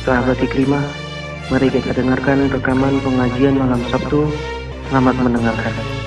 Sahabat Ikrimah, mari kita dengarkan rekaman pengajian malam Sabtu. Selamat mendengarkan. Selamat mendengarkan.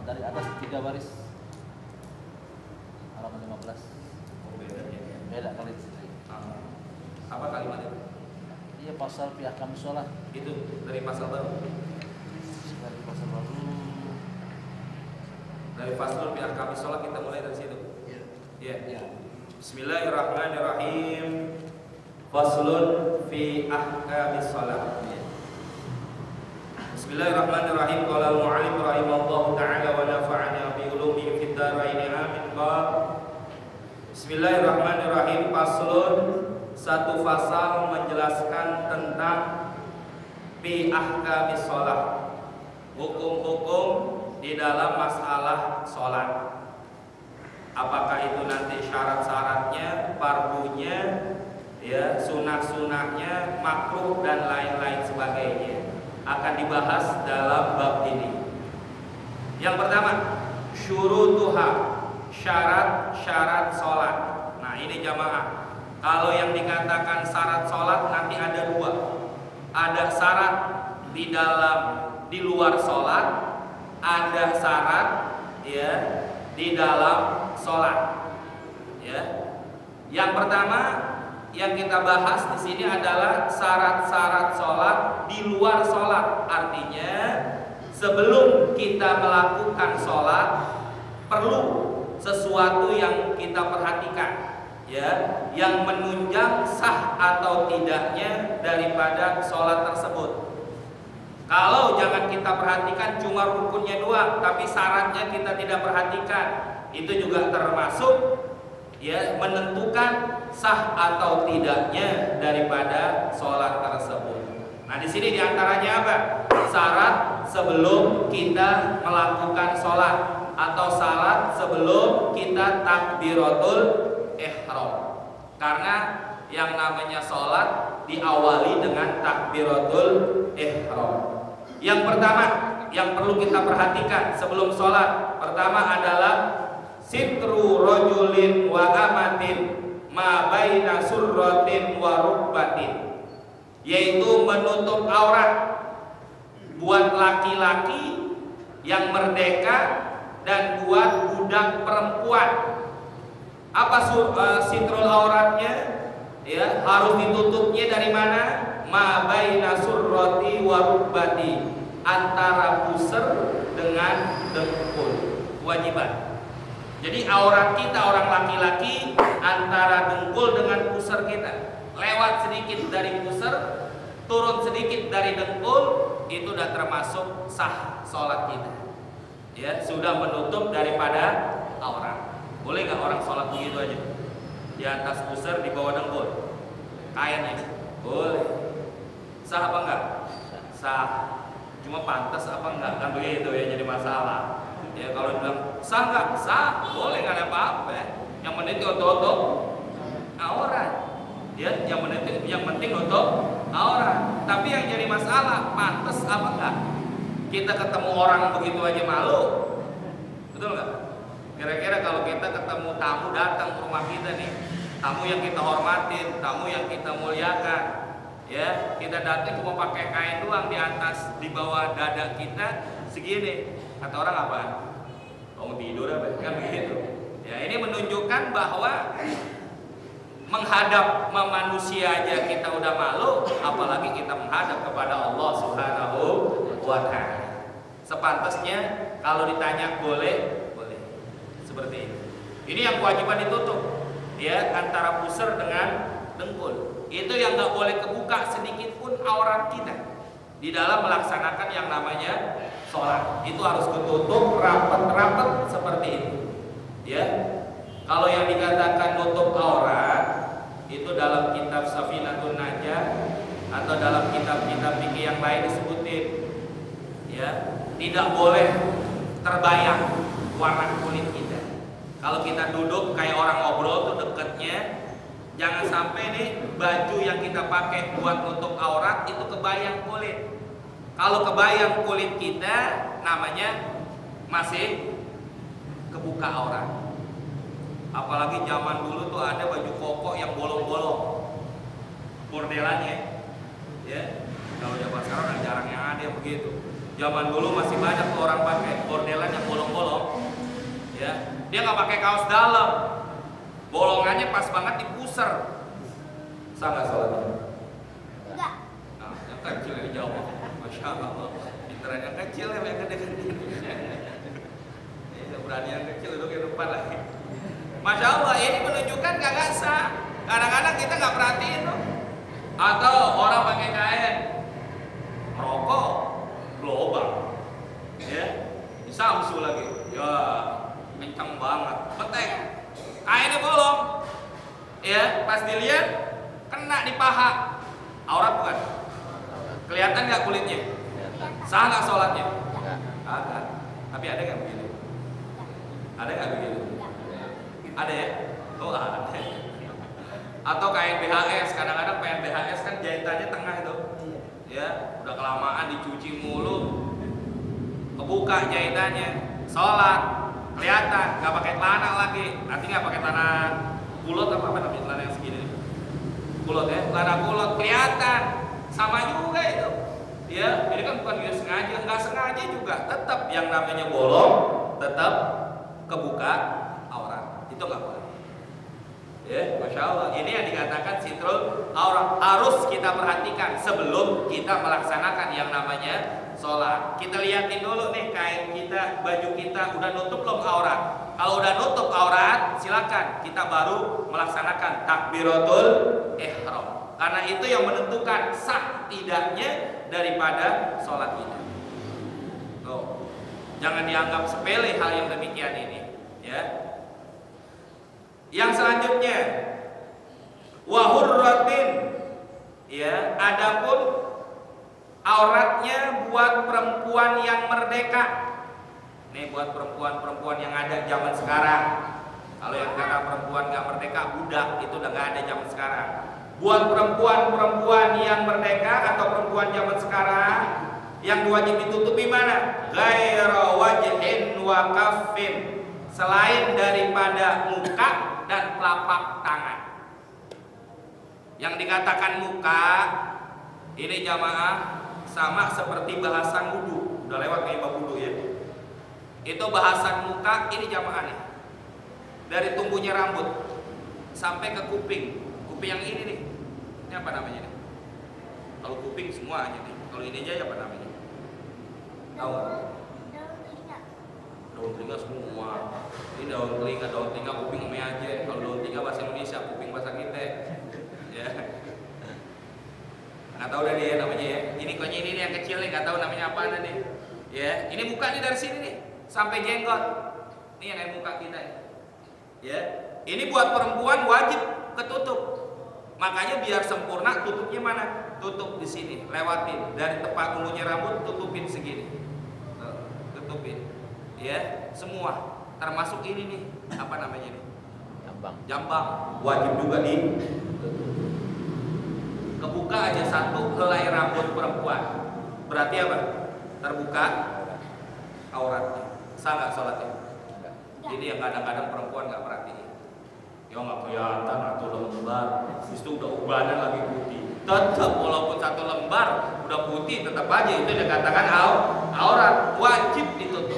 Dari atas 3 baris halaman 15. Beda kali itu. Apa kalimatnya? Iya, pasal fi ahkam sholat. Itu dari pasal baru. Dari pasal baru. Dari pasal fi ahkam sholat kita mulai dari situ. Iya. Ya. Bismillahirrahmanirrahim. Faslun fi ahkam sholat. Bismillahirrahmanirrahim. Qala al-mu'allim rahimahullahu ta'ala wa nafa'ana bi ulumihi fid dharain amin. Bismillahirrahmanirrahim. Faslun, satu fasal menjelaskan tentang fi ahkamis shalah, hukum-hukum di dalam masalah salat. Apakah itu nanti syarat-syaratnya, fardunya, ya, sunah-sunahnya, makruh dan lain-lain sebagainya akan dibahas dalam bab ini. Yang pertama, syurutuha, syarat-syarat sholat. Nah, ini jamaah, kalau yang dikatakan syarat sholat nanti ada 2. Ada syarat di luar sholat, ada syarat, ya, di dalam sholat. Ya. Yang pertama yang kita bahas di sini adalah syarat-syarat sholat di luar sholat. Artinya sebelum kita melakukan sholat perlu sesuatu yang kita perhatikan, ya, yang menunjang sah atau tidaknya daripada sholat tersebut. Kalau jangan kita perhatikan cuma rukunnya doang, tapi syaratnya kita tidak perhatikan, itu juga termasuk, ya, menentukan sah atau tidaknya daripada sholat tersebut. Nah, di sini diantaranya apa? Syarat sebelum kita melakukan sholat atau syarat sebelum kita takbiratul ihram. Karena yang namanya sholat diawali dengan takbiratul ihram. Yang pertama yang perlu kita perhatikan sebelum sholat, pertama adalah sitru rajulin wa amatin ma baina surratin wa rukbatin, yaitu menutup aurat buat laki-laki yang merdeka dan buat budak perempuan. Apa sitrul auratnya? Ya, harus ditutupnya dari mana? Ma baina surrati wa rukbati, antara pusar dengan dengkul, kewajiban. Jadi aurat kita orang laki-laki antara dengkul dengan pusar kita. Lewat sedikit dari pusar, turun sedikit dari dengkul, itu sudah termasuk sah sholat kita. Ya, sudah menutup daripada aurat. Boleh nggak orang sholat begitu aja? Di atas pusar, di bawah dengkul, kainnya boleh. Sah apa enggak? Sah. Cuma pantas apa enggak, kan begitu ya, jadi masalah. Ya, kalau bilang sah nggak? Sah, boleh, nggak ada apa-apa ya. Yang penting untuk aurat. Ya, yang penting untuk aurat. Tapi yang jadi masalah, pantas apa enggak? Kita ketemu orang begitu aja malu, betul nggak? Kira-kira kalau kita ketemu tamu datang ke rumah kita nih, tamu yang kita hormatin, tamu yang kita muliakan, ya, kita datang cuma pakai kain doang di atas, di bawah dada kita segini, kata orang apa? Kamu tidur apa? Kan begitu. Ya, ini menunjukkan bahwa menghadap manusia aja kita udah malu, apalagi kita menghadap kepada Allah Subhanahu wa Ta'ala. Sepantasnya kalau ditanya boleh, boleh. Seperti ini. Ini yang kewajiban ditutup, ya, antara pusar dengan dengkul. Itu yang nggak boleh kebuka sedikit pun aurat kita di dalam melaksanakan yang namanya sholat. Itu harus ketutup rapat-rapat seperti itu. Ya, kalau yang dikatakan nutup aurat itu dalam kitab Safinatun Najah atau dalam kitab-kitab fikih yang lain disebutin, ya, tidak boleh terbayang warna kulit kita. Kalau kita duduk kayak orang ngobrol tuh dekatnya, jangan sampai nih baju yang kita pakai buat nutup aurat itu kebayang kulit. Kalau kebayang kulit kita, namanya masih kebuka aurat. Apalagi zaman dulu tuh ada baju koko yang bolong-bolong, bordelannya, ya. Kalau zaman sekarang udah jarang yang ada yang begitu. Zaman dulu masih banyak tuh orang pakai bordelan yang bolong-bolong, ya. Dia nggak pakai kaos dalam, bolongannya pas banget di pusar. Sah nggak sholatnya? Enggak. Nah, yang kecil yang jawab, masya Allah. Pinteran yang kecil yang gede-gede. Berani yang kecil duduk di depan lagi. Masya Allah, ini menunjukkan gak sah. Kadang-kadang kita nggak perhatiin tuh. Atau orang pakai kain, merokok, global, ya, di Samsu lagi, ya, kencang banget, petek, kainnya bolong, ya, pas dilihat kena di paha, aurat bukan? Kelihatan nggak kulitnya? Sah nggak sholatnya? Ada. Tapi ada nggak begitu? Ada nggak begitu? Ada ya? Oh ada. Atau kain BHS, kadang-kadang kain BHS kan jahitannya tengah itu, ya, udah kelamaan dicuci mulu, kebuka jahitannya, sholat, kelihatan, nggak pakai celana lagi, artinya nggak pakai celana kulot apa namanya, celana yang segini, kulot ya, celana kulot, kelihatan, sama juga itu, ya, ini kan bukan dia sengaja, nggak sengaja juga, tetap yang namanya bolong, tetap kebuka aurat, itu nggak boleh. Ya, Masya Allah, ini yang dikatakan sitrul aurat harus kita perhatikan sebelum kita melaksanakan yang namanya sholat. Kita lihatin dulu nih kain kita, baju kita udah nutup belum aurat. Kalau udah nutup aurat, silakan kita baru melaksanakan takbiratul ihram. Karena itu yang menentukan sah tidaknya daripada sholat kita. Tuh, jangan dianggap sepele hal yang demikian ini, ya. Yang selanjutnya wahurratin, ya, adapun auratnya buat perempuan yang merdeka. Nih buat perempuan-perempuan yang ada zaman sekarang. Kalau yang kata perempuan gak merdeka, budak, itu udah gak ada zaman sekarang. Buat perempuan-perempuan yang merdeka atau perempuan zaman sekarang yang wajib ditutupi mana? Ghaira wajhin wa kaffin, selain daripada muka dan telapak tangan. Yang dikatakan muka ini jamaah sama seperti bahasan wudu. Udah lewat nih bab wudu ya. Itu bahasan muka ini jamaah nih. Dari tumbuhnya rambut sampai ke kuping. Kuping yang ini nih. Ini apa namanya nih? Kalau kuping semua aja nih. Kalau ini aja apa namanya? Tahu? Daun telinga semua. Ini daun telinga, kuping eme aja. Kalau daun telinga bahasa Indonesia, kuping bahasa kita. Ya. Nggak tahu dah dia namanya ya. Ini kayaknya ini nih yang kecil nih, nggak tahu namanya apa nih. Ya, ini muka nih dari sini nih sampai jenggot. Ini yang kayak muka kita. Ya. Ini buat perempuan wajib ketutup. Makanya biar sempurna tutupnya mana? Tutup di sini, lewatin dari tepat ulunya rambut, tutupin segini. Tutupin. Ya, semua termasuk ini nih, apa namanya nih? Jambang. Wajib juga di kebuka aja satu helai rambut perempuan. Berarti apa? Terbuka auratnya. Salah sholatnya. Ini yang kadang-kadang perempuan nggak perhatiin. Ya nggak kelihatan atau lembar, itu udah ubanan lagi putih. Tetap walaupun satu lembar udah putih, tetap aja itu dikatakan aurat, wajib ditutup.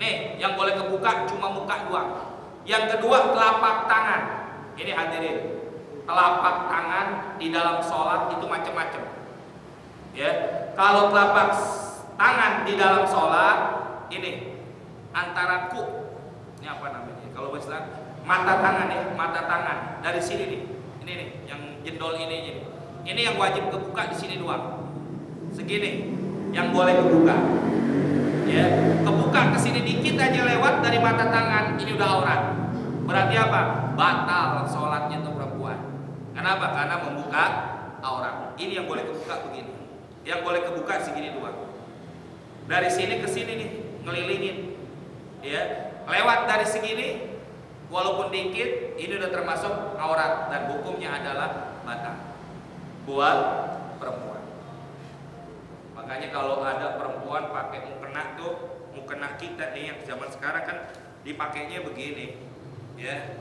Nih, yang boleh kebuka cuma muka doang. Yang kedua telapak tangan. Ini hadirin, telapak tangan di dalam sholat itu macam-macam. Ya, kalau telapak tangan di dalam sholat ini antara ini apa namanya? Kalau bahasa mata tangan ya, mata tangan dari sini nih, ini nih, yang jendol ini nih. Ini yang wajib kebuka di sini doang. Segini, yang boleh kebuka. Ya, kebuka ke sini dikit aja lewat dari mata tangan, ini udah aurat. Berarti apa? Batal sholatnya tuh perempuan. Kenapa? Karena membuka aurat. Ini yang boleh kebuka begini. Yang boleh kebuka segini doang. Dari sini ke sini nih, ngelilingin. Ya, lewat dari segini. Walaupun dikit, ini udah termasuk aurat dan hukumnya adalah batal buat perempuan. Makanya kalau ada perempuan pakai mukena tuh, mukena kita nih yang zaman sekarang kan dipakainya begini, ya.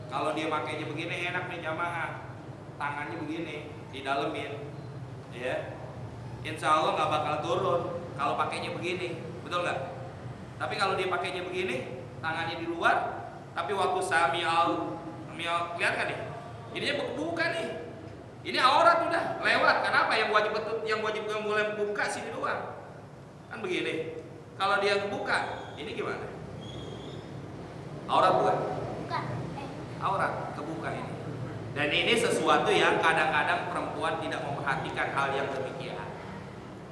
Kalau dia pakainya begini enak nih jamaah, tangannya begini, didalemin, ya. Insya Allah nggak bakal turun kalau pakainya begini, betul nggak? Tapi kalau dia pakainya begini, tangannya di luar. Tapi waktu sami'al lihat kan nih, ininya buka nih, ini aurat udah lewat. Kenapa? Yang wajib mulai buka sini doang, kan begini. Kalau dia kebuka, ini gimana? Aurat bukan? Aurat kebuka ini. Dan ini sesuatu yang kadang-kadang perempuan tidak memperhatikan hal yang demikian.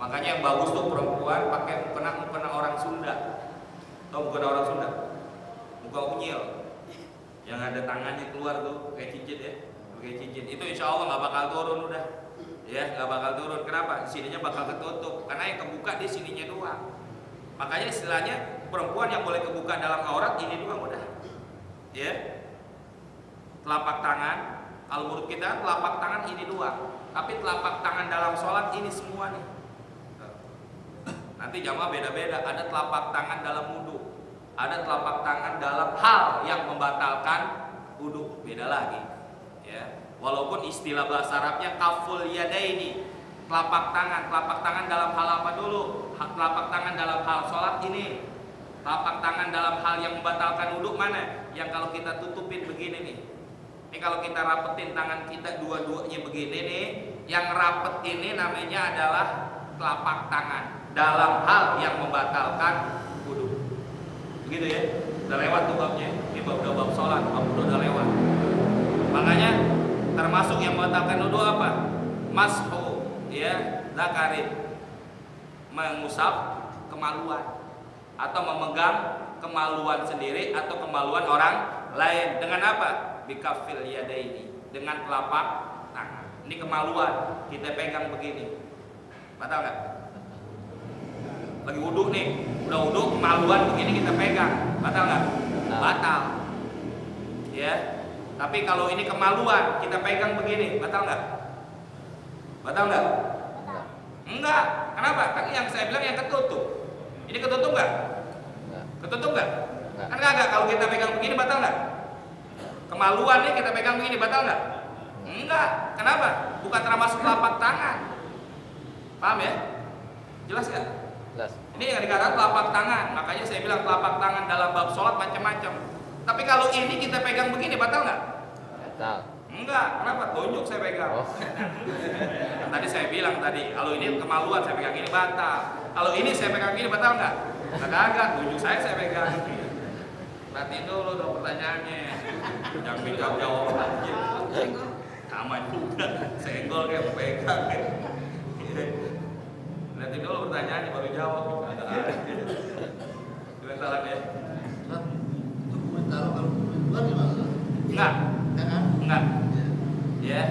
Makanya yang bagus tuh perempuan pakai mukena orang Sunda. Tahu mukena orang Sunda? Muka unyil yang ada tangannya keluar tuh kayak cincin ya, kayak cincin. Itu insya Allah nggak bakal turun udah, ya nggak bakal turun. Kenapa? Sininya bakal ketutup karena yang kebuka di sininya doang. Makanya istilahnya perempuan yang boleh kebuka dalam aurat ini doang udah, ya. Telapak tangan, kalau menurut kita telapak tangan ini doang, tapi telapak tangan dalam sholat ini semua nih. Nanti jamaah beda-beda. Ada telapak tangan dalam wudu. Ada telapak tangan dalam hal yang membatalkan wudu, beda lagi. Ya, walaupun istilah bahasa Arabnya kaful yadaini, telapak tangan dalam hal apa dulu? Telapak tangan dalam hal sholat ini. Telapak tangan dalam hal yang membatalkan wudu mana? Yang kalau kita tutupin begini nih. Ini kalau kita rapetin tangan kita dua-duanya begini nih, yang rapet ini namanya adalah telapak tangan dalam hal yang membatalkan wudu. Begitu ya, udah lewat tuh babnya. Ini udah bab sholat, bab udah lewat. Makanya termasuk yang membatalkan wudu apa? Mashu, ya, zakarin, mengusap kemaluan atau memegang kemaluan sendiri atau kemaluan orang lain dengan apa? Bikafil yadaini, dengan telapak tangan. Ini kemaluan, kita pegang begini. Batal nggak? Lagi wudhu nih, udah wudhu kemaluan begini kita pegang, batal nggak? Batal. Ya. Tapi kalau ini kemaluan kita pegang begini, batal nggak? Batal nggak? Enggak. Kenapa? Kan yang saya bilang yang ketutup. Ini ketutup nggak? Ketutup nggak? Kan kagak. Kalau kita pegang begini batal nggak? Kemaluan nih kita pegang begini batal nggak? Enggak. Kenapa? Bukan termasuk telapak tangan. Paham ya? Jelas nggak? Jelas. Ini yang dikatakan telapak tangan. Makanya saya bilang telapak tangan dalam bab sholat macam-macam. Tapi kalau ini kita pegang begini batal nggak? Batal. Enggak. Kenapa? Tunjuk saya pegang. Oh. Kan tadi saya bilang tadi, kalau ini kemaluan saya pegang ini batal. Kalau ini saya pegang ini batal nggak? Kagak. Tunjuk saya pegang. Perhatiin dulu dong pertanyaannya. Jangan jawab aja. Sama juga. Senggol kayak pegang. Lihatin dulu pertanyaannya baru jawab. Gimana salahnya? Itu komentar kalau keluar gimana? Enggak. Jangan. Enggak. Ya.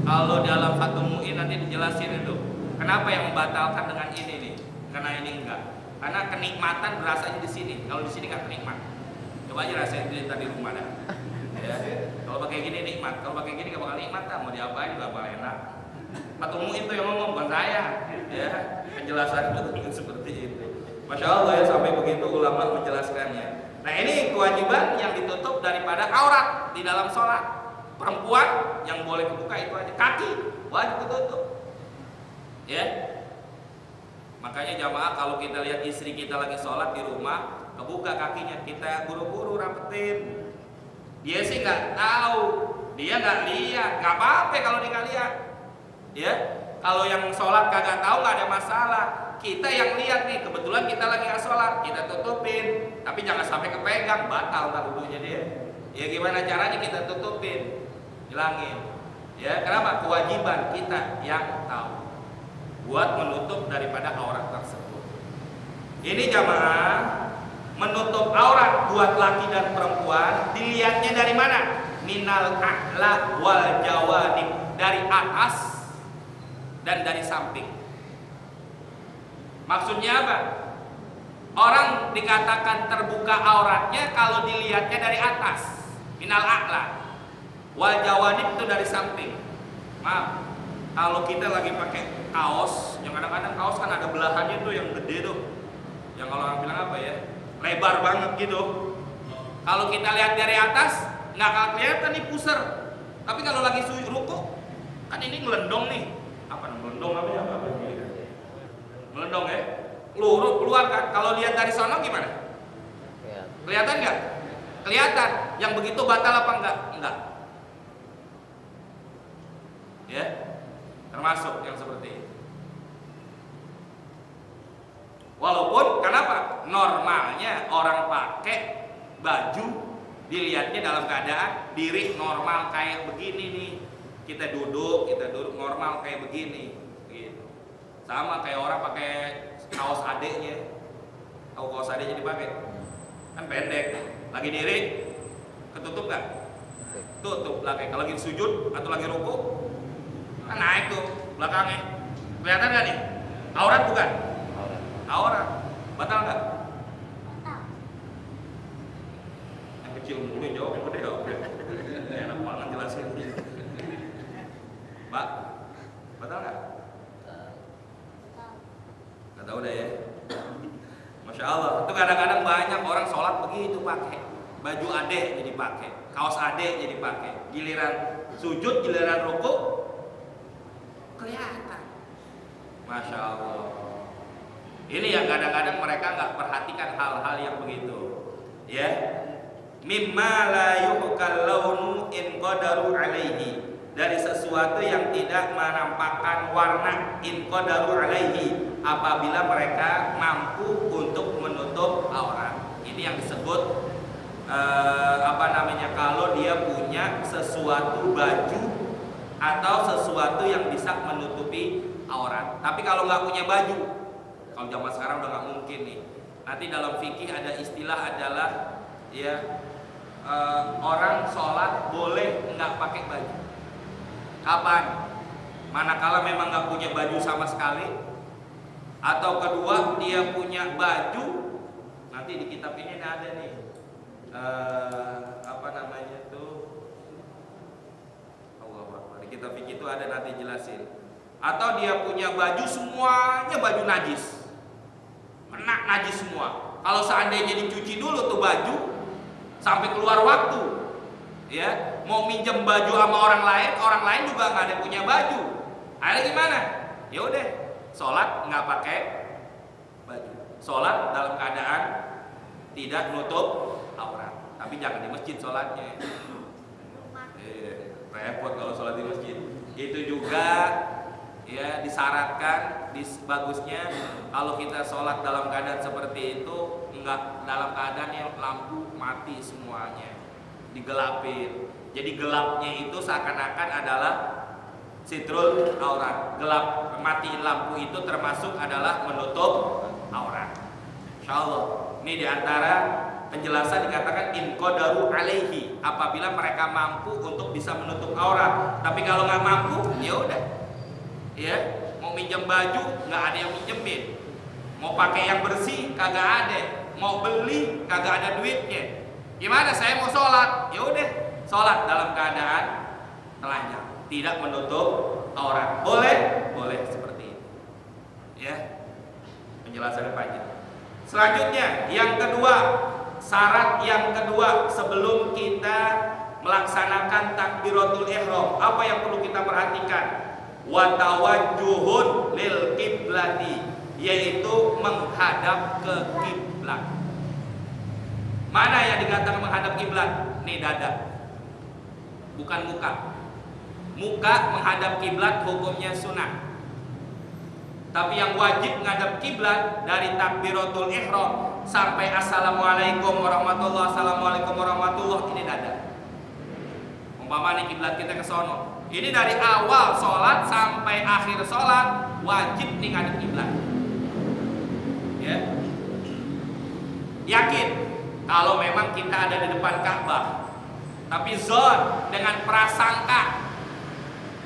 Kalau dalam Fathul Mu'in nanti dijelasin itu. Kenapa yang membatalkan dengan ini nih? Karena ini enggak. Karena kenikmatan berasanya di sini. Kalau di sini enggak kenikmat. Coba aja rasain di rumah dah. Ya. Kalau pakai gini nikmat, kalau pakai gini enggak bakal nikmat, mau diapain enggak bakal enak. Fathul Mu'in itu yang ngomong bukan saya. Ya. Penjelasan betul seperti itu. Masya Allah ya, sampai begitu ulama menjelaskannya. Nah ini kewajiban yang ditutup daripada aurat di dalam sholat. Perempuan yang boleh kebuka itu aja, kaki wajib ditutup. Ya. Makanya jamaah kalau kita lihat istri kita lagi sholat di rumah, kebuka kakinya, kita buru-buru rapetin. Dia sih nggak tahu, dia nggak lihat, nggak apa-apa kalau dia nggak lihat. Ya. Kalau yang sholat kagak tahu nggak ada masalah. Kita yang lihat nih, kebetulan kita lagi nggak sholat, kita tutupin. Tapi jangan sampai kepegang, batal tak wudunya dia. Ya gimana caranya kita tutupin, hilangin. Ya kenapa? Kewajiban kita yang tahu buat menutup daripada aurat tersebut. Ini jamaah, menutup aurat buat laki dan perempuan dilihatnya dari mana? Minal a'la wal jawanib, dari atas dan dari samping. Maksudnya apa? Orang dikatakan terbuka auratnya kalau dilihatnya dari atas, minal a'la. Wal jawanib itu dari samping. Maaf, kalau kita lagi pakai kaos, yang kadang-kadang kaos kan ada belahannya tuh yang gede tuh, yang kalau orang bilang apa ya, lebar banget gitu. Kalau kita lihat dari atas nggak akan kelihatan nih pusar. Tapi kalau lagi ruku, kan ini ngelendong nih. Apa ngelendong apa ya? Melendong ya, keluar kan. Kalau lihat dari sana gimana? Kelihatan nggak? Kelihatan. Yang begitu batal apa enggak? Enggak. Ya, termasuk yang seperti itu. Walaupun kenapa? Normalnya orang pakai baju dilihatnya dalam keadaan diri normal kayak begini nih. Kita duduk normal kayak begini. Sama kayak orang pakai kaos adeknya. Tahu kaos adeknya dipakai? Kan pendek. Lagi diri ketutup nggak? Tutup lagi. Kalau lagi sujud atau lagi ruku kan naik tuh belakangnya. Kelihatan nggak nih? Aurat bukan? Aurat. Batal nggak? Yang kecil mulu jawab, yang gede jawab. Enak banget jelasin. Mbak, batal nggak? Nggak tahu deh ya. Masya Allah. Itu kadang-kadang banyak orang sholat begitu pakai baju adek jadi pakai, kaos adek jadi pakai. Giliran sujud, giliran ruku kelihatan. Masya Allah. Ini yang kadang-kadang mereka nggak perhatikan hal-hal yang begitu. Ya. Mimma la yuhkal launu in qadaru alaihi. Dari sesuatu yang tidak menampakkan warna in qadaru alaihi, apabila mereka mampu untuk menutup aurat. Ini yang disebut kalau dia punya sesuatu baju atau sesuatu yang bisa menutupi aurat. Tapi kalau nggak punya baju, kalau zaman sekarang udah nggak mungkin nih. Nanti dalam fikih ada istilah adalah ya orang sholat boleh nggak pakai baju. Kapan? Manakala memang nggak punya baju sama sekali, atau kedua dia punya baju. Nanti di kitab ini ada nih di kitab fikih itu ada, nanti jelasin. Atau dia punya baju semuanya baju najis, najis semua. Kalau seandainya dicuci dulu tuh baju, sampai keluar waktu. Ya, mau minjem baju sama orang lain juga nggak ada yang punya baju. Akhirnya gimana? Ya udah, sholat nggak pakai baju. Sholat dalam keadaan tidak nutup aurat. Tapi jangan di masjid sholatnya. Repot kalau sholat di masjid. Itu juga ya disyaratkan, bagusnya kalau kita sholat dalam keadaan seperti itu nggak dalam keadaan yang lampu mati semuanya, digelapin. Jadi gelapnya itu seakan-akan adalah sitrul aurat. Gelap, matiin lampu itu termasuk adalah menutup aurat. Insyaallah. Ini diantara penjelasan dikatakan in qadaru alaihi, apabila mereka mampu untuk bisa menutup aurat. Tapi kalau nggak mampu, ya udah. Ya, mau minjem baju nggak ada yang minjemin. Mau pakai yang bersih kagak ada. Mau beli kagak ada duitnya. Gimana? Saya mau sholat, ya udah sholat dalam keadaan telanjang, tidak menutup aurat. Boleh seperti itu. Ya, penjelasannya panjang. Selanjutnya, yang kedua, syarat yang kedua sebelum kita melaksanakan takbiratul ihram, apa yang perlu kita perhatikan? Wa tawajjuhun lil kiblati, yaitu menghadap ke kiblat. Mana yang dikatakan menghadap kiblat? Nih dada, bukan muka. Muka menghadap kiblat hukumnya sunnah. Tapi yang wajib menghadap kiblat dari takbiratul ihram sampai assalamualaikum warahmatullahi, assalamualaikum warahmatullahi, ini dada. Umpama nih kiblat kita ke sono. Ini dari awal sholat sampai akhir sholat wajib nih ngadep kiblat. Ya. Yakin kalau memang kita ada di depan Ka'bah. Tapi zon dengan prasangka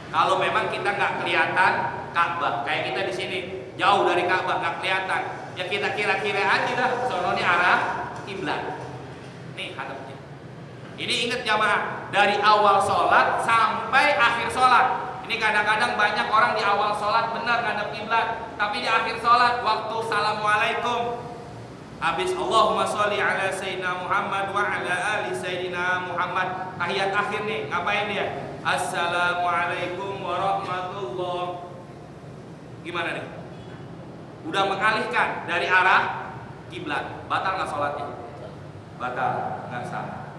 kalau memang kita nggak kelihatan Ka'bah, kayak kita di sini jauh dari Ka'bah nggak kelihatan, ya kita kira-kira aja dah sono ini arah kiblat. Nih hadapnya. Ini ingat jamaah, dari awal sholat sampai akhir sholat. Ini kadang-kadang banyak orang di awal sholat benar ngadep kiblat, tapi di akhir sholat waktu assalamualaikum, habis Allahumma sholli ala sayyidina Muhammad wa ala ali sayyidina Muhammad, tahiyat akhir nih, ngapain dia? Assalamualaikum warahmatullahi. Gimana nih? Udah mengalihkan dari arah kiblat. Batal nggak sholatnya? Batal, nggak sah.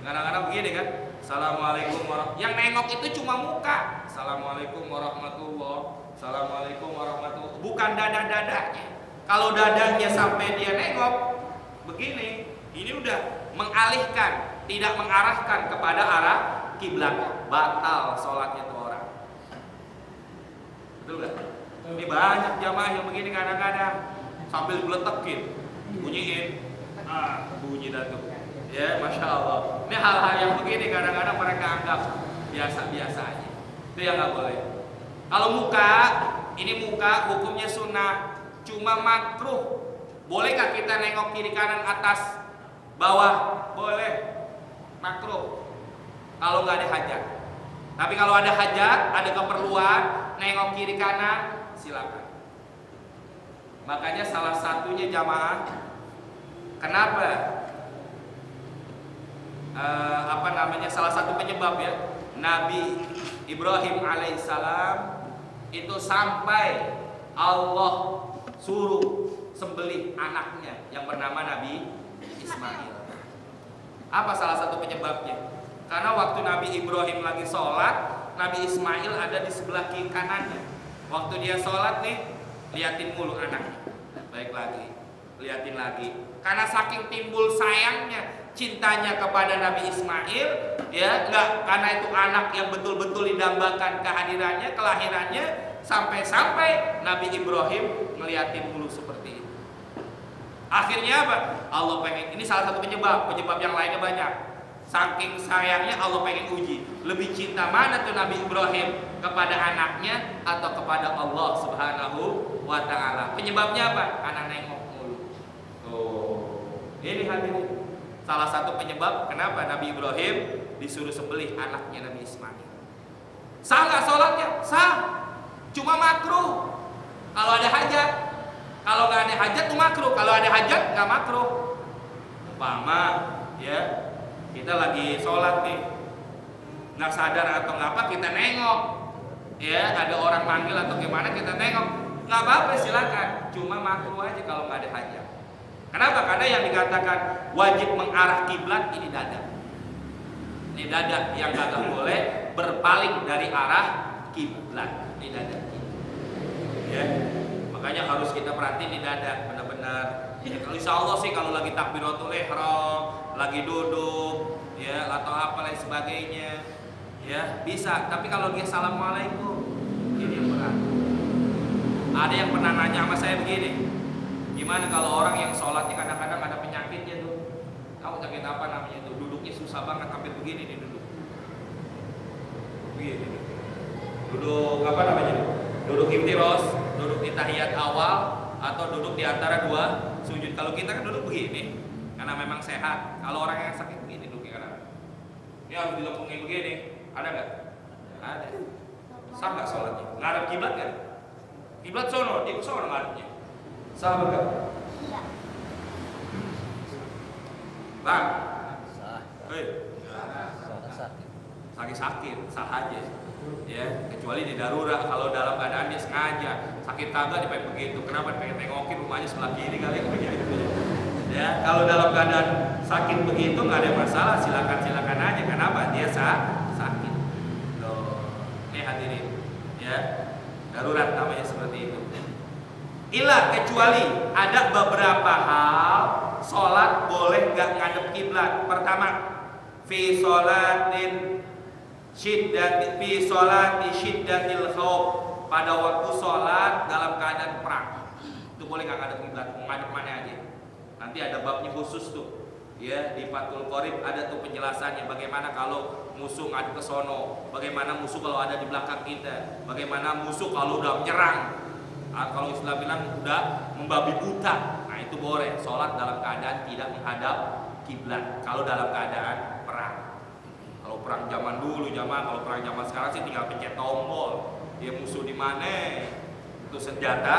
Kadang-kadang begini kan, assalamualaikum warahmatullahi. Yang nengok itu cuma muka. Assalamualaikum warahmatullahi. Assalamualaikum warahmatullahi. Bukan dada-dadanya. Kalau dadanya sampai dia nengok begini, ini udah mengalihkan, tidak mengarahkan kepada arah kiblat. Batal sholatnya tuh orang. Betul gak? Ini banyak jamaah yang begini kadang-kadang sambil geletekin, bunyiin, bunyi dah tuh. Ya, masya Allah. Ini hal-hal yang begini kadang-kadang mereka anggap biasa-biasa aja. Itu yang nggak boleh. Kalau muka, ini muka hukumnya sunnah, cuma makruh. Boleh nggak kita nengok kiri kanan atas bawah? Boleh, makruh. Kalau nggak ada hajat. Tapi kalau ada hajat, ada keperluan, nengok kiri kanan, silakan. Makanya salah satunya jamaah, kenapa? Salah satu penyebab ya, Nabi Ibrahim alaihissalam itu sampai Allah suruh sembelih anaknya yang bernama Nabi Ismail. Apa salah satu penyebabnya? Karena waktu Nabi Ibrahim lagi sholat, Nabi Ismail ada di sebelah kiri kanannya. Waktu dia sholat nih, liatin mulu anaknya. Baik lagi, liatin lagi. Karena saking timbul sayangnya, cintanya kepada Nabi Ismail, ya enggak, karena itu anak yang betul-betul didambakan kehadirannya, kelahirannya, sampai-sampai Nabi Ibrahim ngeliatin mulu seperti itu. Akhirnya apa? Allah pengen, ini salah satu penyebab yang lainnya banyak. Saking sayangnya Allah pengen uji, lebih cinta mana tuh Nabi Ibrahim kepada anaknya atau kepada Allah Subhanahu wa ta'ala. Penyebabnya apa? Anak nengok mulu. Tuh, ini hadirin. Salah satu penyebab kenapa Nabi Ibrahim disuruh sembelih anaknya Nabi Ismail. Sah nggak sholatnya? Sah. Cuma makruh. Kalau ada hajat. Kalau nggak ada hajat tuh makruh. Kalau ada hajat nggak makruh. Umpama ya kita lagi sholat nih, nggak sadar atau ngapa kita nengok, ya ada orang manggil atau gimana kita nengok, nggak apa-apa silakan, cuma makruh aja kalau nggak ada hajat. Kenapa? Karena yang dikatakan wajib mengarah kiblat ini dada. Ini dada yang kagak boleh berpaling dari arah kiblat. Ini dada. Ya, makanya harus kita perhatiin di dada benar-benar. Ya, kalau insya Allah sih kalau lagi takbiratul ihram, lagi duduk, ya atau apa lain sebagainya, ya bisa. Tapi kalau dia assalamualaikum, ini yang berat. Ada yang pernah nanya sama saya begini. Gimana kalau orang yang sholatnya kadang-kadang ada penyakitnya tuh? Kamu sakit apa namanya itu? Duduknya susah banget sampai begini nih duduk. Begini. Duduk apa namanya? Duduk iftiros, duduk di tahiyat awal atau duduk di antara dua sujud. Kalau kita kan duduk begini karena memang sehat. Kalau orang yang sakit begini duduknya kadang. Ini harus dilengkungin begini. Ada nggak? Ada. Sah nggak sholatnya? Ngadep kiblat kan? Kiblat sono, dia ke sono ngadepnya. Sah enggak? Iya. Bang. Sah. Sakit, sah aja. Ya, kecuali di darurat. Kalau dalam keadaan dia sengaja sakit kagak dia pengen begitu. Kenapa pengen tengokin rumahnya sebelah kiri kali begitu. Ya, kalau dalam keadaan sakit begitu nggak ada masalah, silakan aja. Kenapa? Dia sakit. Loh, ini hadirin. Ya, darurat namanya seperti itu. Ilah kecuali ada beberapa hal sholat boleh nggak ngadep kiblat. Pertama, fi sholatin syiddatil khauf, pada waktu sholat dalam keadaan perang itu boleh nggak ngadep kiblat, mau ngadep mana aja. Nanti ada babnya khusus tuh, ya di Fathul Qorib ada tuh penjelasannya. Bagaimana kalau musuh ngadep ke sono, bagaimana musuh kalau ada di belakang kita, bagaimana musuh kalau udah menyerang. Kalau Islam bilang udah membabi buta, nah itu boleh sholat dalam keadaan tidak menghadap kiblat. Kalau dalam keadaan perang, kalau perang zaman dulu kalau perang zaman sekarang sih tinggal pencet tombol, dia musuh di mana, itu senjata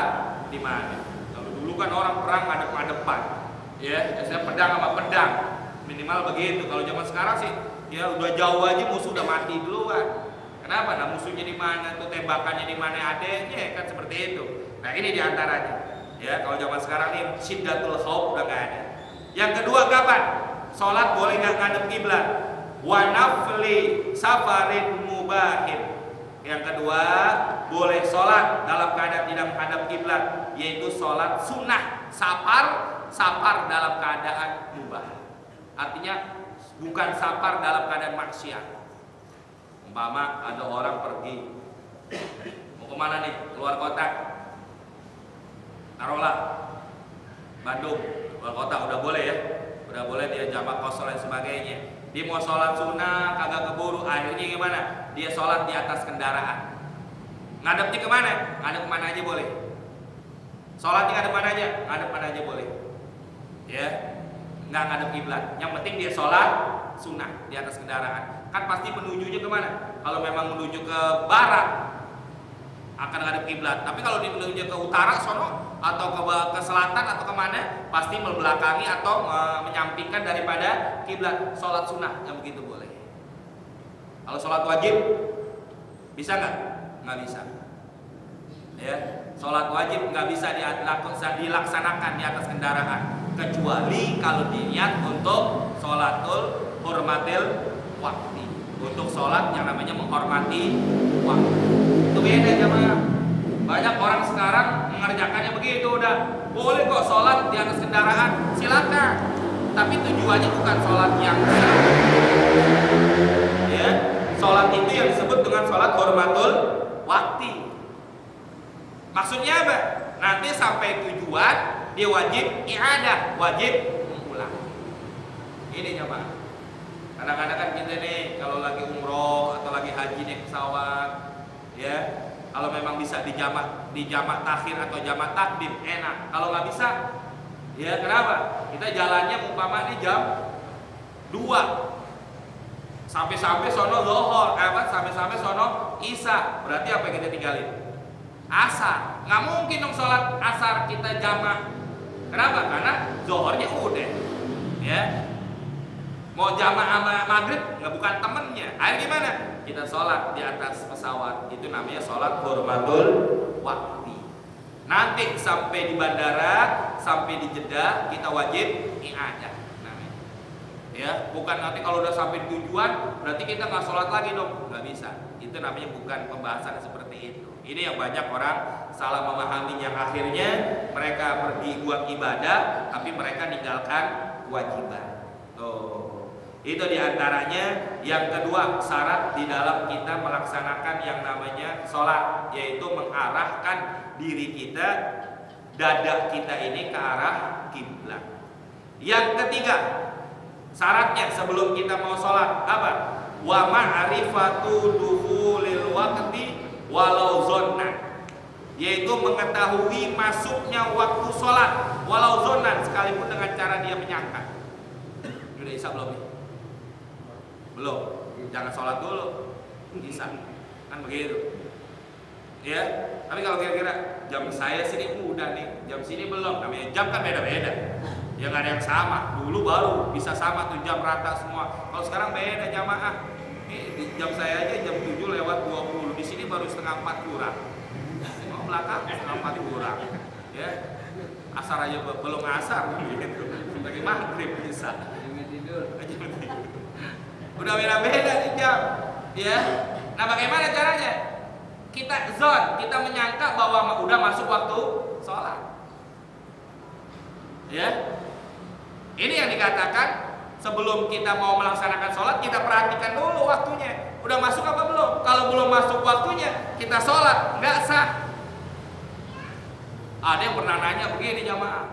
di mana. Kalau dulu kan orang perang ngadep-ngadepan, ya biasanya pedang sama pedang, minimal begitu. Kalau zaman sekarang sih, ya udah jauh aja musuh udah mati duluan. Kenapa? Nah musuhnya di mana tuh, tembakannya di mana adanya, kan seperti itu. Nah ini diantaranya. Ya kalau zaman sekarang nih syiddatul khauf udah nggak ada. Yang kedua kapan? Sholat boleh nggak ngadep kiblat? Wa nafli safarin mubahin. Yang kedua boleh sholat dalam keadaan tidak menghadap kiblat, yaitu sholat sunnah safar dalam keadaan mubah. Artinya bukan safar dalam keadaan maksiat. Umpama ada orang pergi mau kemana nih, keluar kota, taruhlah Bandung, keluar kota udah boleh ya, udah boleh dia jamak kosong dan sebagainya. Dia mau sholat sunnah kagak keburu, akhirnya gimana? Dia sholat di atas kendaraan. Ngadepnya kemana? Ngadep kemana aja boleh. Sholatnya ngadep mana aja? Ngadep mana aja boleh. Ya, nggak ngadep kiblat. Yang penting dia sholat sunnah di atas kendaraan. Kan pasti menujunya kemana? Kalau memang menuju ke barat akan ngadep kiblat. Tapi kalau dia menuju ke utara sono atau ke selatan atau kemana, pasti membelakangi atau menyampingkan daripada kiblat. Sholat sunnah yang begitu boleh. Kalau sholat wajib bisa nggak? Nggak bisa. Ya, sholat wajib nggak bisa dilaksanakan di atas kendaraan, kecuali kalau diniat untuk sholatul hurmatil waktu, untuk sholat yang namanya menghormati waktu. Itu beda jemaah. Banyak orang sekarang mengerjakannya begitu, udah boleh kok sholat di atas kendaraan, silakan. Tapi tujuannya bukan sholat yang sah. Ya, sholat itu yang disebut dengan sholat hormatul waktu. Maksudnya apa? Nanti sampai tujuan dia wajib i'adah, wajib mengulang. Ini jemaah. Kadang-kadang kan kita nih kalau lagi umroh atau lagi haji naik pesawat, ya kalau memang bisa dijamak takhir atau jamak takdim enak. Kalau nggak bisa, ya kenapa? Kita jalannya umpama nih jam 2, sampai sono zuhur, sampai sono isya. Berarti apa yang kita tinggalin? Asar. Nggak mungkin dong sholat asar kita jamak. Kenapa? Karena zuhurnya udah. Ya, mau jamaah maghrib nggak bukan temennya. Akhirnya gimana? Kita sholat di atas pesawat. Itu namanya sholat hurmatul waktu. Nanti sampai di bandara, sampai di Jeddah kita wajib i'adah. Ya, bukan nanti kalau udah sampai tujuan berarti kita nggak sholat lagi dong, nggak bisa. Itu namanya bukan pembahasan seperti itu. Ini yang banyak orang salah memahami, yang akhirnya mereka pergi buat ibadah tapi mereka ninggalkan kewajiban. Tuh, itu diantaranya. Yang kedua, syarat di dalam kita melaksanakan yang namanya sholat, yaitu mengarahkan diri kita, dada kita ini ke arah kiblat. Yang ketiga, syaratnya sebelum kita mau sholat apa? Wa ma'rifatu dukhulil waqti walau zonna, yaitu mengetahui masuknya waktu sholat walau zonan, sekalipun dengan cara dia menyangka. Udah isya belum nih? Belum. Jangan sholat dulu, isya kan begitu. Ya, tapi kalau kira-kira jam saya sini udah nih, jam sini belum. Namanya jam kan beda-beda. Ya nggak ada yang sama. Dulu baru bisa sama tuh jam rata semua. Kalau sekarang beda jamaah. Di jam saya aja jam 7:20. Di sini baru 3:30 kurang. Mau belakang 3:30 kurang. Ya. Asar aja belum asar gitu. Lagi maghrib bisa. Udah beda-beda nih jam. Ya. Nah, bagaimana caranya? Kita zon, kita menyangka bahwa udah masuk waktu sholat. Ya. Ini yang dikatakan sebelum kita mau melaksanakan sholat, kita perhatikan dulu waktunya. Udah masuk apa belum? Kalau belum masuk waktunya, kita sholat, nggak sah. Ada yang pernah nanya begini jamaah,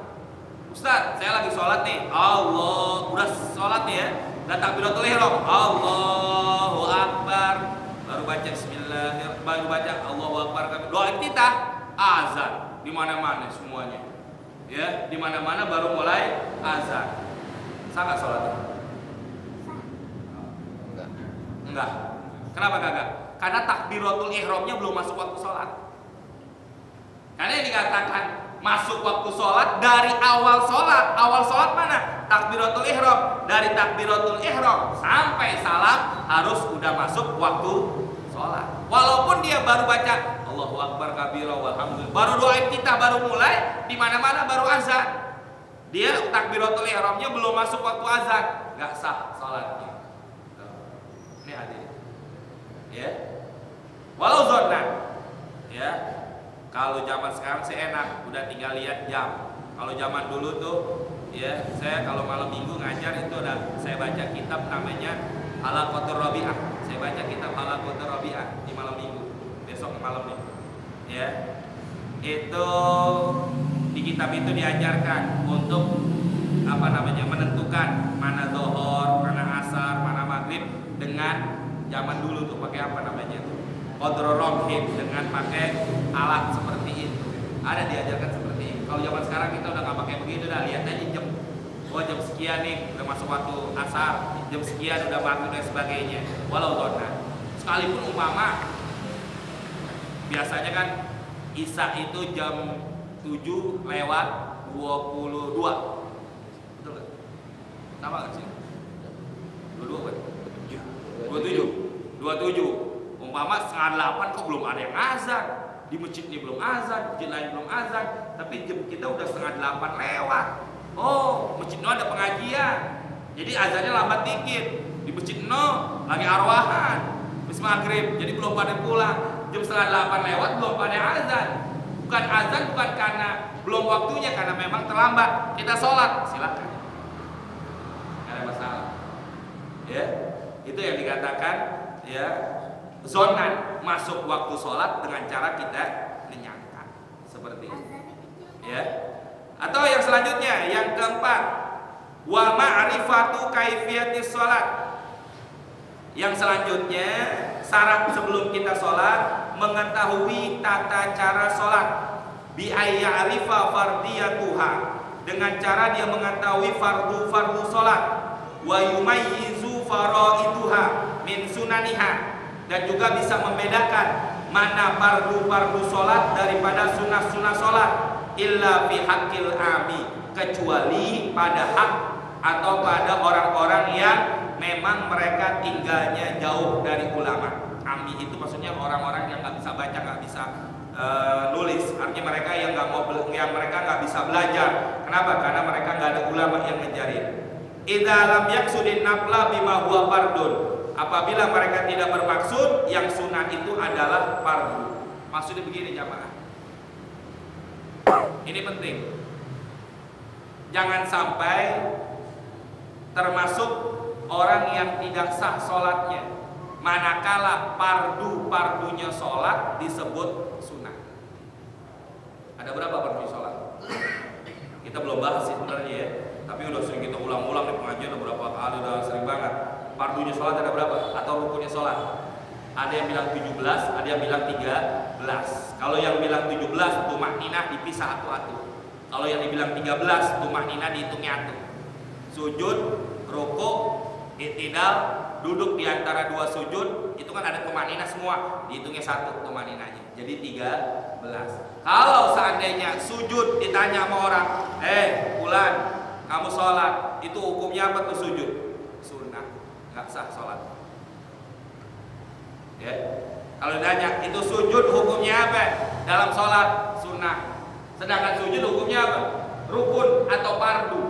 Ustaz, saya lagi sholat nih. Allah, udah sholat nih ya. Udah takbiratul ihram. Allahu Akbar. Baru baca Bismillahirrahmanirrahim. Baru baca Allahu Akbar. Doa iftitah, azan di mana-mana semuanya. Ya, di mana-mana baru mulai azan. Sah nggak sholatnya? Enggak. Kenapa kagak? Karena takbiratul ihramnya belum masuk waktu sholat. Karena yang dikatakan masuk waktu sholat dari awal sholat. Awal sholat mana? Takbiratul ihram. Dari takbiratul ihram sampai salam harus udah masuk waktu sholat. Walaupun dia baru baca Allahu Akbar kabira walhamdulillah, baru doa iftitah baru mulai, di mana-mana baru azan. Dia takbiratul ihramnya belum masuk waktu azan, nggak sah salatnya. Ini hadir. Ya. Walau zona. Ya. Kalau zaman sekarang sih enak, udah tinggal lihat jam. Kalau zaman dulu tuh, ya, saya kalau malam minggu ngajar itu udah saya baca kitab namanya Halaqatur Rabi'ah. Saya baca kitab Halaqatur Rabi'ah di malam minggu. Besok malam nih. Ya. Itu di kitab itu diajarkan untuk apa namanya? Menentukan mana zuhur, mana asar, mana maghrib dengan zaman dulu tuh pakai apa namanya itu? Qadru ramhin, dengan pakai alat seperti itu. Ada diajarkan seperti itu. Kalau zaman sekarang kita udah nggak pakai begitu, dah lihat aja jam. Oh, jam sekian nih udah masuk waktu asar, jam sekian udah maghrib dan sebagainya. Walau zona. Sekalipun umpama biasanya kan isya itu jam 7:22. Betul gak? Sama gak sih? 22 kan? 27. Umpama 7:30 kok belum ada yang azan. Di masjid ini belum azan, masjid lain belum azan, tapi jam kita udah 7:30 lewat. Oh, masjid no ada pengajian. Jadi azannya lambat dikit. Di masjid no lagi arwahan. Habis maghrib, jadi belum pada pulang. Jam 7:30 lewat belum pada azan. Bukan azan bukan karena belum waktunya, karena memang terlambat. Kita sholat, silakan. Gak ada masalah. Ya, itu yang dikatakan ya zonan, masuk waktu sholat dengan cara kita menyangka seperti itu. Ya. Atau yang selanjutnya, yang keempat, wa ma'rifatu kaifiyatis sholat. Yang selanjutnya, syarat sebelum kita sholat, mengetahui tata cara sholat. Bi ayya'rifa fardiyatuha, dengan cara dia mengetahui fardu-fardu sholat. Wa yumayyizu faraiduha min sunaniha, dan juga bisa membedakan mana fardu-fardu sholat daripada sunnah-sunnah sholat. Illa fi haqqil ami, kecuali pada hak atau pada orang-orang yang memang mereka tinggalnya jauh dari ulama. Ami itu maksudnya orang-orang yang nggak bisa baca, nggak bisa nulis. Artinya mereka yang mereka nggak bisa belajar. Kenapa? Karena mereka nggak ada ulama yang ngajarin. Idza lam yaqsudin nafla bima huwa fardun. Apabila mereka tidak bermaksud yang sunnah itu adalah fardu. Maksudnya begini jamaah. Ini penting. Jangan sampai termasuk orang yang tidak sah sholatnya manakala pardunya sholat disebut sunnah. Ada berapa pardu sholat? Kita belum bahas sih sebenarnya ya, tapi udah sering kita ulang-ulang di pengajian udah berapa kali, udah sering banget. Pardunya sholat ada berapa? Atau rukunnya sholat? Ada yang bilang 17, ada yang bilang 13. Kalau yang bilang 17 tumakninah dipisah atu-atu. Kalau yang dibilang 13 tumakninah dihitungnya atu. Sujud, rukuk, i'tidal, duduk di antara dua sujud, itu kan ada tumakninah semua, dihitungnya satu tumakninahnya. Jadi 13. Kalau seandainya sujud ditanya sama orang, Fulan, kamu sholat, itu hukumnya apa tuh sujud? Sunnah, nggak sah sholat. Ya. Kalau ditanya itu sujud hukumnya apa? Dalam sholat sunnah. Sedangkan sujud hukumnya apa? Rukun atau fardu.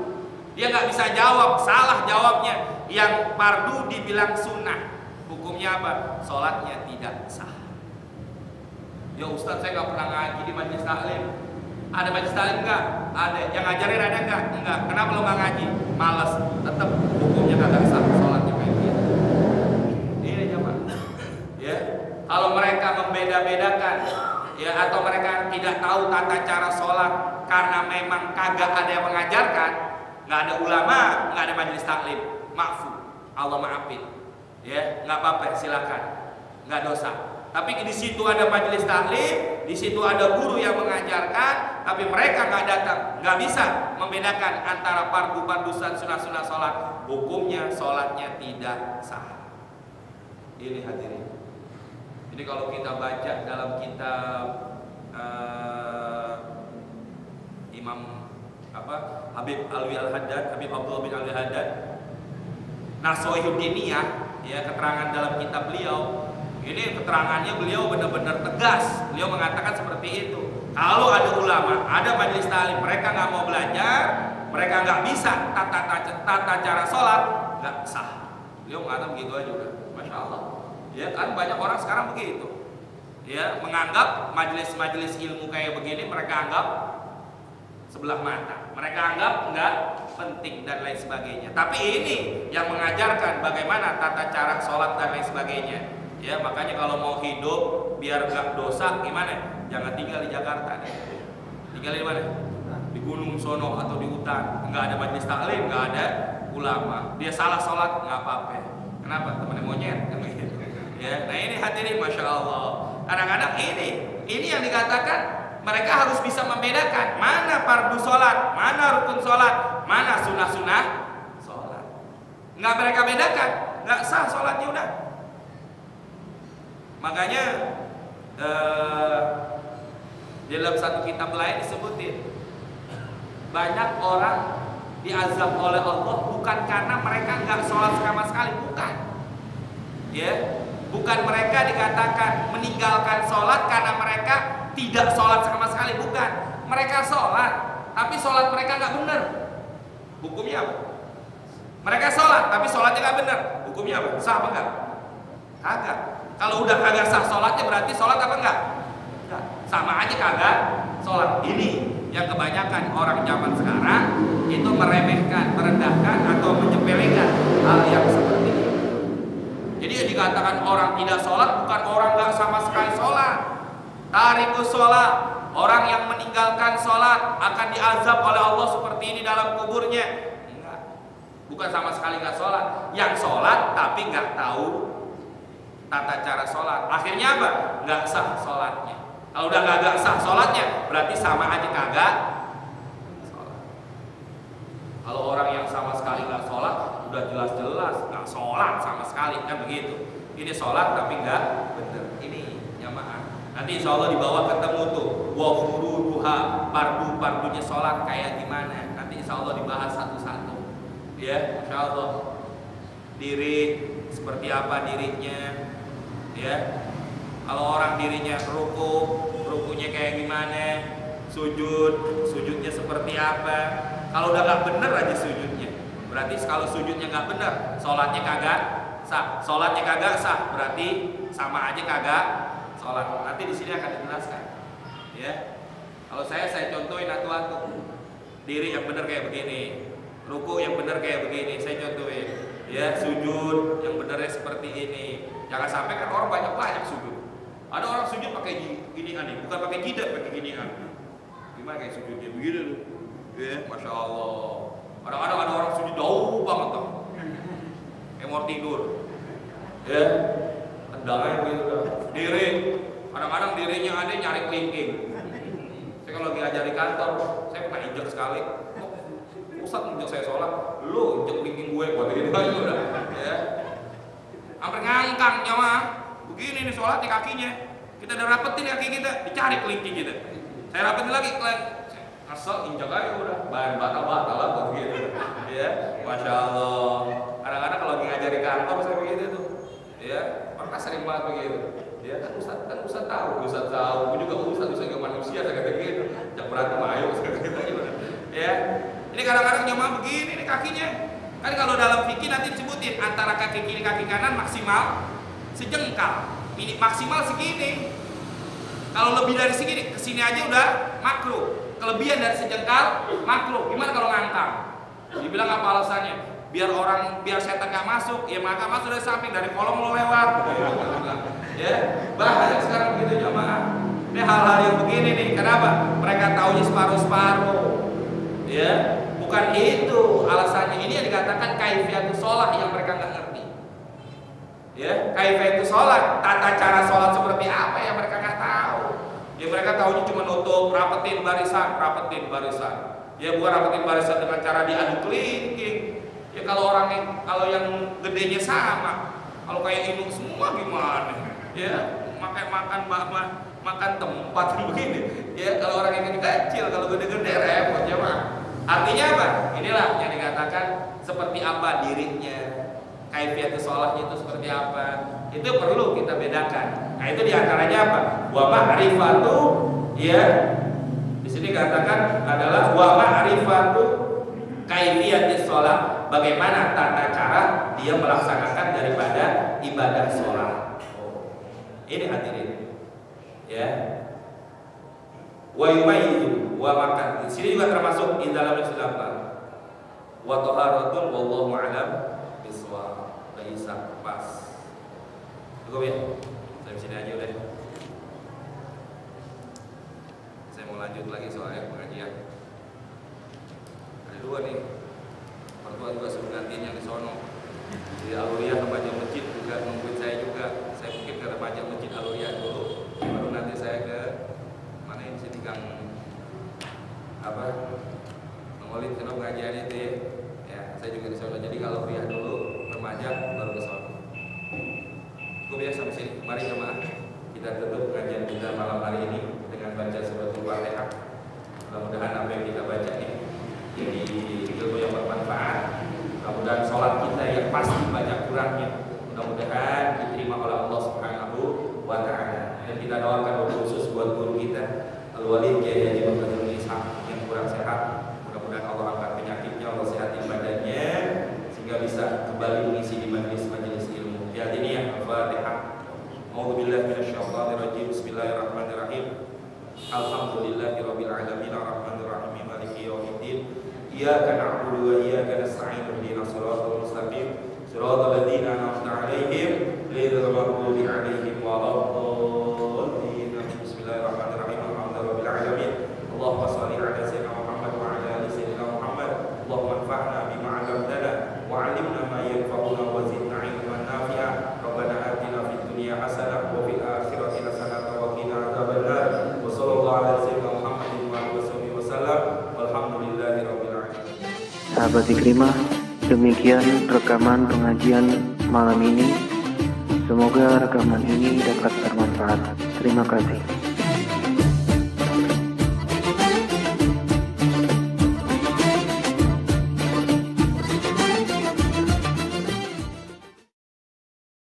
Dia nggak bisa jawab, salah jawabnya. Yang fardu dibilang sunnah. Hukumnya apa? Sholatnya tidak sah. Ya Ustaz, saya nggak pernah ngaji di majelis taklim. Ada majelis taklim nggak? Ada. Yang ngajarin ada nggak? Enggak. Kenapa lo nggak ngaji? Males. Tetap hukumnya kagak sah. Sholatnya kayak gitu. Ini jamaah. Ya, kalau mereka membeda-bedakan, ya, atau mereka tidak tahu tata cara sholat karena memang kagak ada yang mengajarkan, nggak ada ulama, nggak ada majelis taklim, maafu, Allah maafin, ya, nggak apa-apa, silakan, nggak dosa. Tapi di situ ada majelis taklim, di situ ada guru yang mengajarkan, tapi mereka nggak datang, nggak bisa membedakan antara fardu sunnah sholat, hukumnya sholatnya tidak sah. Ini hadirin. Jadi kalau kita baca dalam kitab Imam Habib Alwi Al-Haddad, Habib Abdullah bin Alwi Al-Haddad, Nasoihud Diniyah, ya, keterangan dalam kitab beliau. Ini keterangannya beliau benar-benar tegas. Beliau mengatakan seperti itu. Kalau ada ulama, ada majelis taklim, mereka nggak mau belajar, mereka nggak bisa tata cara sholat, nggak sah. Beliau mengatakan begitu aja udah, masya Allah. Ya kan banyak orang sekarang begitu, ya, menganggap majelis-majelis ilmu kayak begini mereka anggap sebelah mata, mereka anggap nggak penting dan lain sebagainya. Tapi ini yang mengajarkan bagaimana tata cara sholat dan lain sebagainya. Ya, makanya kalau mau hidup biar gak dosa gimana? Jangan tinggal di Jakarta deh. Tinggal di mana? Di gunung sono atau di hutan, nggak ada majelis taklim, nggak ada ulama. Dia salah sholat nggak apa-apa. Kenapa? Temennya monyet kan gitu. Ya, nah ini hadirin, masya Allah. Kadang-kadang ini yang dikatakan mereka harus bisa membedakan mana fardu sholat, mana rukun sholat, mana sunnah sholat. Nggak mereka bedakan, nggak sah sholatnya udah. Makanya dalam satu kitab lain disebutin banyak orang diazab oleh Allah bukan karena mereka nggak sholat sama sekali, bukan. Ya. Bukan mereka dikatakan meninggalkan sholat karena mereka tidak sholat sama sekali, bukan. Mereka sholat, tapi sholat mereka nggak benar. Hukumnya apa? Mereka sholat, tapi sholatnya nggak benar. Hukumnya apa? Sah apa enggak? Kagak. Kalau udah kagak sah sholatnya berarti sholat apa enggak? Enggak. Sama aja kagak sholat. Ini yang kebanyakan orang zaman sekarang itu meremehkan, merendahkan atau menyepelekan hal yang seperti ini. Jadi yang dikatakan orang tidak sholat bukan orang nggak sama sekali sholat. Tarikus sholat, orang yang meninggalkan sholat akan diazab oleh Allah seperti ini dalam kuburnya. Enggak, bukan sama sekali nggak sholat. Yang sholat tapi nggak tahu tata cara sholat. Akhirnya apa? Nggak sah sholatnya. Kalau udah nggak sah sholatnya, berarti sama aja kagak sholat. Kalau orang yang sama sekali nggak sholat, udah jelas-jelas nggak sholat sama sekali, kan begitu. Ini sholat tapi nggak bener. Ini jamaah. Nanti insya Allah dibawa ketemu tuh wa furuduha, pardu-pardunya sholat kayak gimana. Nanti insya Allah dibahas satu-satu. Ya, Masya Allah. Diri seperti apa dirinya, ya. Kalau orang dirinya rukunya kayak gimana, sujudnya seperti apa. Kalau udah nggak bener aja sujudnya, berarti kalau sujudnya nggak bener, sholatnya kagak sah. Sholatnya kagak sah, berarti sama aja kagak sholat. Nanti di sini akan dijelaskan, ya. Kalau saya contohin atu-atu. Diri yang bener kayak begini, ruku yang bener kayak begini, saya contohin. Ya, sujud yang benernya seperti ini. Jangan sampai kan orang banyak sujud. Ada orang sujud pakai ginian nih, bukan pakai jidat, pakai ginian. Gimana kayak sujudnya begini tuh? Ya, Masya Allah. Kadang-kadang ada orang sujud jauh banget tuh. Kayak mau tidur. Ya, tendangnya gitu. Diri, kadang-kadang dirinya ada nyari kelingking. Saya kalau lagi ngajar di kantor, saya pernah injek sekali. Ustaz injek saya sholat, lu injek kelingking gue, buat gitu aja udah. Ya, sampai ngangkang nyawa. Begini nih sholat di kakinya. Kita udah rapetin kaki kita, dicari kelingking kita. Saya rapetin lagi, asal injak aja udah, bahan batal lah begitu. Ya, Masya Allah. Kadang-kadang kalau lagi ngajar di kantor saya begitu tuh. Ya, pernah sering banget begitu. Ya kan Ustaz tahu, gue juga Ustaz juga manusia, saya kata gitu. Jangan berantem ayo, saya kata gitu. Ya, ini kadang-kadang nyaman begini nih kakinya. Kan kalau dalam fikih nanti disebutin antara kaki kiri kaki kanan maksimal sejengkal, ini maksimal segini. Kalau lebih dari segini, kesini aja udah makruh. Kelebihan dari sejengkal makruh. Gimana kalau ngangkang? Dibilang apa alasannya? Biar setan nggak masuk. Ya maka masuk dari samping, dari kolong lo lewat. Ya, bahaya sekarang begitu jamaah. Ini hal-hal yang begini nih. Kenapa? Mereka taunya separuh-separuh. Ya, bukan itu alasannya. Ini yang dikatakan kaifiatus sholat yang mereka nggak ngerti. Ya, kaifiatus sholat, tata cara sholat seperti apa yang mereka nggak tahu. Ya mereka tahunya cuma nutup, rapetin barisan. Ya bukan rapetin barisan dengan cara diadu kelingking. Ya kalau yang gedenya sama, kalau kayak induk semua gimana? Ya makan tempat begini. Ya kalau orang yang kecil, kalau gede-gede repot ya mah. Artinya apa? Inilah yang dikatakan seperti apa dirinya, kaifiatus sholatnya itu seperti apa. Itu perlu kita bedakan. Nah itu diantaranya apa? Wa ma'rifatu, ya. Di sini katakan adalah wa ma'rifatu kaifiatus sholat. Bagaimana tata cara dia melaksanakan daripada ibadah sholat. Ini hadirin, ya. Wa yumayyizu wa makan. Di sini juga termasuk di dalamnya sudah apa? Wa taharatun wallahu a'lam bishawab. Bisa pas. Cukup ya? Saya di sini aja udah. Saya mau lanjut lagi soalnya pengajian. Ada dua nih. Mertua juga suruh gantiin yang di sono. Di Aluriyah remaja masjid juga nungguin saya juga. Saya mungkin ke remaja masjid Aluriyah dulu. Baru nanti saya ke mana ini sih Kang apa? Mengolid kena pengajian itu ya. Saya juga di sono. Jadi kalau Aluriyah dulu remaja baru ke sono. Cukup ya sampai sini. Mari jemaah kita tutup kajian kita malam hari ini dengan baca suratul Fatihah. Mudah-mudahan apa yang kita baca ini jadi ilmu yang bermanfaat. Mudah-mudahan sholat kita yang pasti banyak kurangnya. Mudah-mudahan diterima oleh Allah Subhanahu wa Ta'ala. Dan kita doakan khusus buat guru kita Al-Walid Kiai Haji Muhammad Ishaq yang kurang sehat. Mudah-mudahan Allah angkat penyakitnya, Allah sehatin badannya sehingga bisa kembali mengisi di majelis ilmu. Ya ini ya Al-Fatihah. A'udzubillahi minasyaitonirrajim. Bismillahirrahmanirrahim. Alhamdulillahirabbil alamin arrahmanir rahim maliki yaumiddin. Iyyaka na'budu wa iyyaka nasta'in ihdinas siratal mustaqim siratal ladzina an'amta 'alaihim ghairil maghdubi 'alaihim waladdallin. Bismillahirrahmanirrahim. Alhamdulillahirabbil alamin. Allahumma shalli 'ala sayyidina Muhammad wa 'ala ali sayyidina Muhammad. Allahumma anfa'na bima 'allamtana wa 'allimna ma yanfa'una wa zidna 'ilman nafi'a. Rabbana atina fid dunya hasanah wa fil akhirati hasanah wa qina adzabannar. Wa sallallahu 'ala sayyidina Muhammadin wa alihi wasallam. Walhamdulillahirabbil Sahabat Ikrimah, demikian rekaman pengajian malam ini. Semoga rekaman ini dapat bermanfaat. Terima kasih.